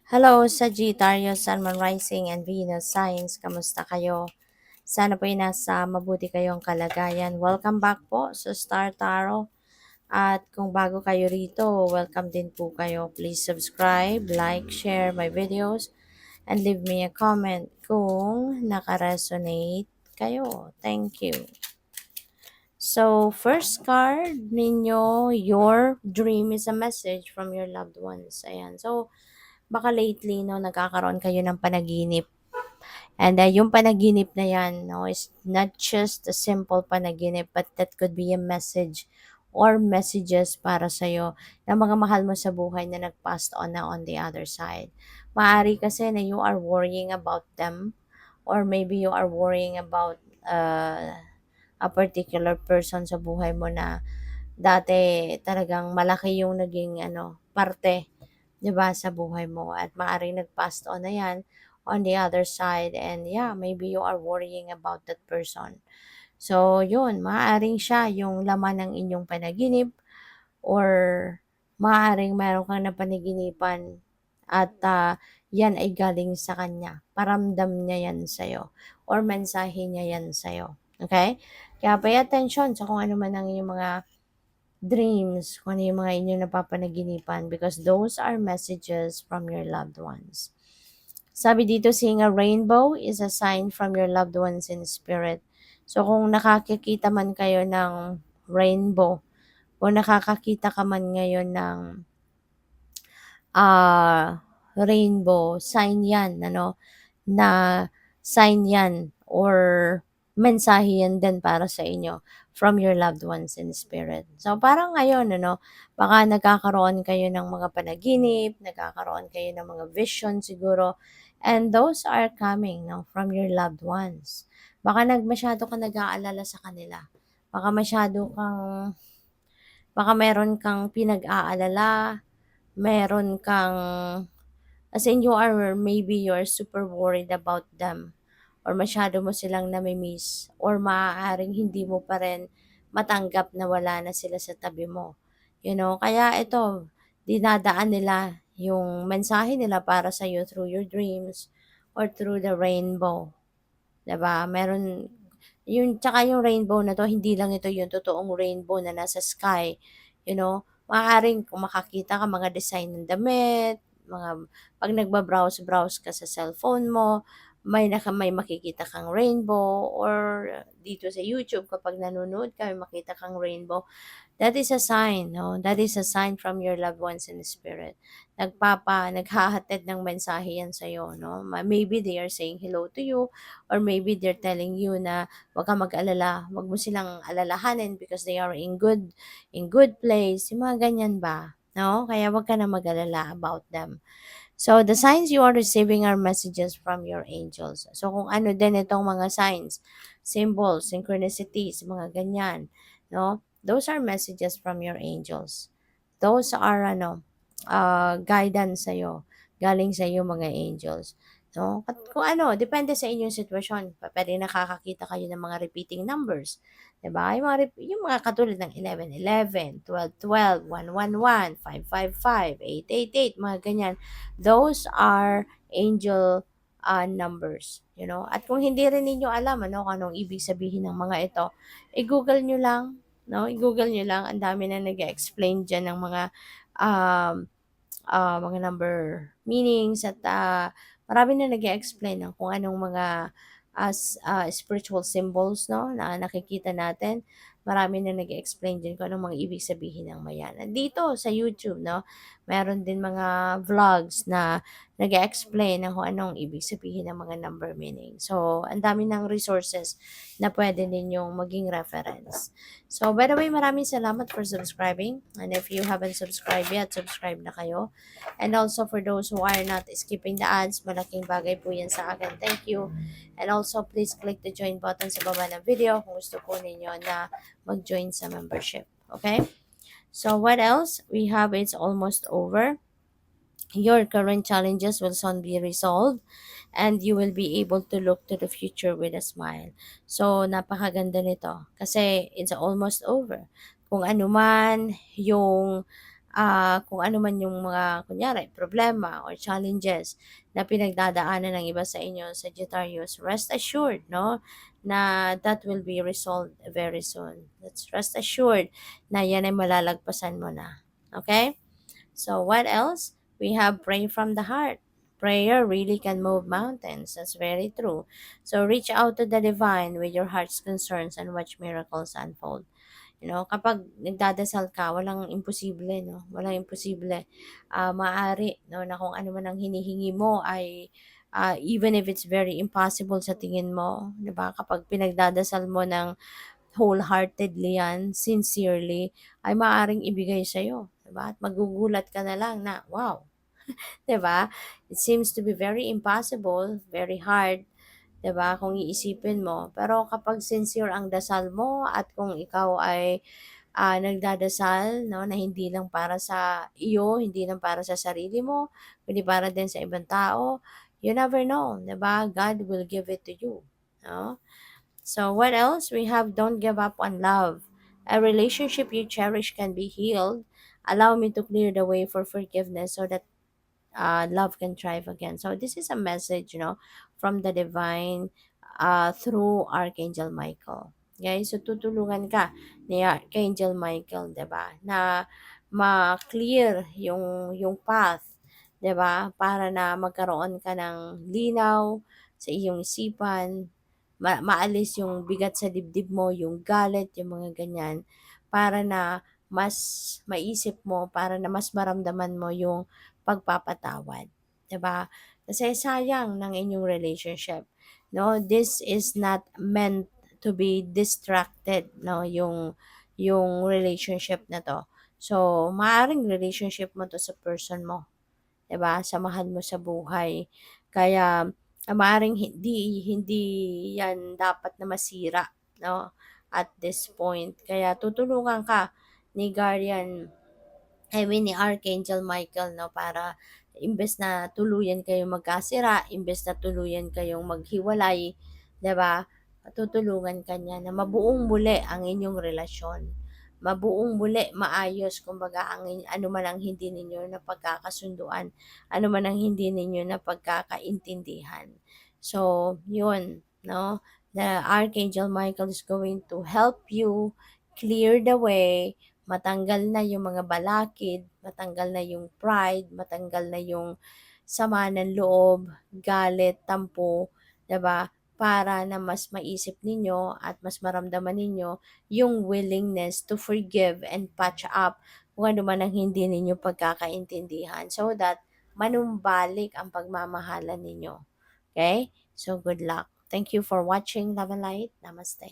Hello, Sagittarius, Sun, Moon, Rising, and Venus Signs. Kamusta kayo? Sana po ay nasa mabuti kayong kalagayan. Welcome back po sa Star Tarot. At kung bago kayo rito, welcome din po kayo. Please subscribe, like, share my videos, and leave me a comment kung nakaresonate kayo. Thank you. So, first card ninyo, your dream is a message from your loved ones. Ayan. So, baka lately, no, nagkakaroon kayo ng panaginip. And yung panaginip na yan, no, is not just a simple panaginip, but that could be a message or messages para sa'yo na mga mahal mo sa buhay na nag-passed on na on the other side. Maari kasi na you are worrying about them, or maybe you are worrying about a particular person sa buhay mo na dati talagang malaki yung naging parte, 'di ba, sa buhay mo, at maaaring nag-passed on na 'yan on the other side, and yeah, maybe you are worrying about that person. So, yun, maaaring siya yung laman ng inyong panaginip, or maaaring meron kang napanaginipan at yan ay galing sa kanya. Paramdam niya yan sa'yo, or mensahe niya yan sa'yo. Okay? Kaya pay attention sa kung ano man ang inyong mga dreams, kung ano yung mga inyong napapanaginipan, because those are messages from your loved ones. Sabi dito, seeing a rainbow is a sign from your loved ones in spirit. So kung nakakikita man kayo ng rainbow, o nakakakita ka man ngayon ng rainbow, sign yan, na sign yan, or mensahe yan din para sa inyo from your loved ones in spirit. So, parang ngayon, baka nagkakaroon kayo ng mga panaginip, nagkakaroon kayo ng mga vision siguro, and those are coming, from your loved ones. Baka masyado ka nag-aalala sa kanila. Baka masyado kang, baka meron kang pinag-aalala, meron kang, as in you are, maybe you are super worried about them, or masyado mo silang nami-miss, or maaaring hindi mo pa rin matanggap na wala na sila sa tabi mo. Kaya ito, dinadaan nila yung mensahe nila para sa iyo through your dreams or through the rainbow. 'Di ba? Meron yung, tsaka yung rainbow na 'to, hindi lang ito yung totoong rainbow na nasa sky, maaaring kung makakita ka mga design ng damit, mga 'pag nagba-browse-browse ka sa cellphone mo, may makikita kang rainbow, or dito sa YouTube kapag nanonood ka, may makita kang rainbow. That is a sign, no? That is a sign from your loved ones in the spirit. Naghahatid ng mensahe yan sa'yo, no? Maybe they are saying hello to you, or maybe they're telling you na wag kang mag-alala, wag mo silang alalahanin because they are in good place, yung mga ganyan ba, no? Kaya wag ka na mag-alala about them. So, the signs you are receiving are messages from your angels. So, kung ano din itong mga signs, symbols, synchronicities, mga ganyan, no? Those are messages from your angels. Those are, guidance sa'yo. Galing sa'yo, mga angels. No? At kung depende sa inyong sitwasyon. Pwede nakakakita kayo ng mga repeating numbers. Diba? Yung mga katulad ng 11-11, 12-12, 1-1-1, 5-5-5, 8-8-8, mga ganyan. Those are angel numbers. At kung hindi rin ninyo alam, kung anong ibig sabihin ng mga ito, i-google nyo lang, no? I-google nyo lang, ang dami na nag-explain dyan ng um, mga number meanings, at marami na nag-explain ng kung anong mga spiritual symbols, no, na nakikita natin. Marami na nag-explain din kung anong mga ibig sabihin ng mayan. At dito sa YouTube, no, meron din mga vlogs na nag-explain ng kung anong ibig sabihin ng mga number meaning. So, ang dami ng resources na pwede ninyong maging reference. So, by the way, maraming salamat for subscribing. And if you haven't subscribed yet, subscribe na kayo. And also for those who are not skipping the ads, malaking bagay po yan sa akin. Thank you. And also, please click the join button sa baba ng video kung gusto po ninyo na mag-join sa membership. Okay? So, what else? We have it's almost over. Your current challenges will soon be resolved, and you will be able to look to the future with a smile. So, napakaganda nito kasi it's almost over. Kung ano man yung kung ano man yung mga kunyari problema or challenges na pinagdadaanan ng iba sa inyo, Sagittarius, rest assured, no, na that will be resolved very soon. Let's rest assured na yan ay malalagpasan mo na. Okay? So what else? We have pray from the heart. Prayer really can move mountains. That's very true. So reach out to the divine with your heart's concerns and watch miracles unfold. Kapag nagdadasal ka, walang imposible, no? Walang imposible. Maaari, no, na kung ano man ang hinihingi mo ay even if it's very impossible sa tingin mo, 'di ba? Kapag pinagdadasal mo ng wholeheartedly yan, sincerely, ay maaring ibigay sa iyo, 'di ba? At magugulat ka na lang na, wow, 'di ba? It seems to be very impossible, very hard, 'di ba? Kung iisipin mo. Pero kapag sincere ang dasal mo at kung ikaw ay nagdadasal, no, na hindi lang para sa iyo, hindi lang para sa sarili mo, kundi para din sa ibang tao, you never know, 'di ba? God will give it to you, no? So what else? We have don't give up on love. A relationship you cherish can be healed. Allow me to clear the way for forgiveness so that love can thrive again. So this is a message, from the divine through Archangel Michael. Guys, so tutulungan ka ni Archangel Michael, 'di ba? Na ma-clear yung path, 'di ba? Para na magkaroon ka ng linaw sa iyong isipan, maalis yung bigat sa dibdib mo, yung galit, yung mga ganyan, para na mas maisip mo, para na mas maramdaman mo yung pagpapatawad, 'di ba? Kasi sayang ng inyong relationship, no? This is not meant to be distracted, no? Yung relationship na to. So, maaring relationship mo to sa person mo, 'di ba? Samahan mo sa buhay. Kaya maaaring hindi hindi 'yan dapat na masira, no? At this point. Kaya tutulungan ka ni Guardian, I mean ni Archangel Michael, no, para imbes na tuluyan kayong magkasira, imbes na tuluyan kayong maghiwalay, 'di ba? Tutulungan ka niya na mabuong muli ang inyong relasyon. Mabuong muli, maayos, kumbaga ano man ang hindi ninyo na pagkakasunduan, ano man ang hindi ninyo na pagkakaintindihan. So, yun, no? The Archangel Michael is going to help you clear the way, matanggal na yung mga balakid, matanggal na yung pride, matanggal na yung sama ng loob, galit, tampo, 'di ba? Para na mas maisip ninyo at mas maramdaman ninyo yung willingness to forgive and patch up kung ano man ang hindi ninyo pagkakaintindihan so that manumbalik ang pagmamahalan ninyo. Okay? So good luck. Thank you for watching. Love and light. Namaste.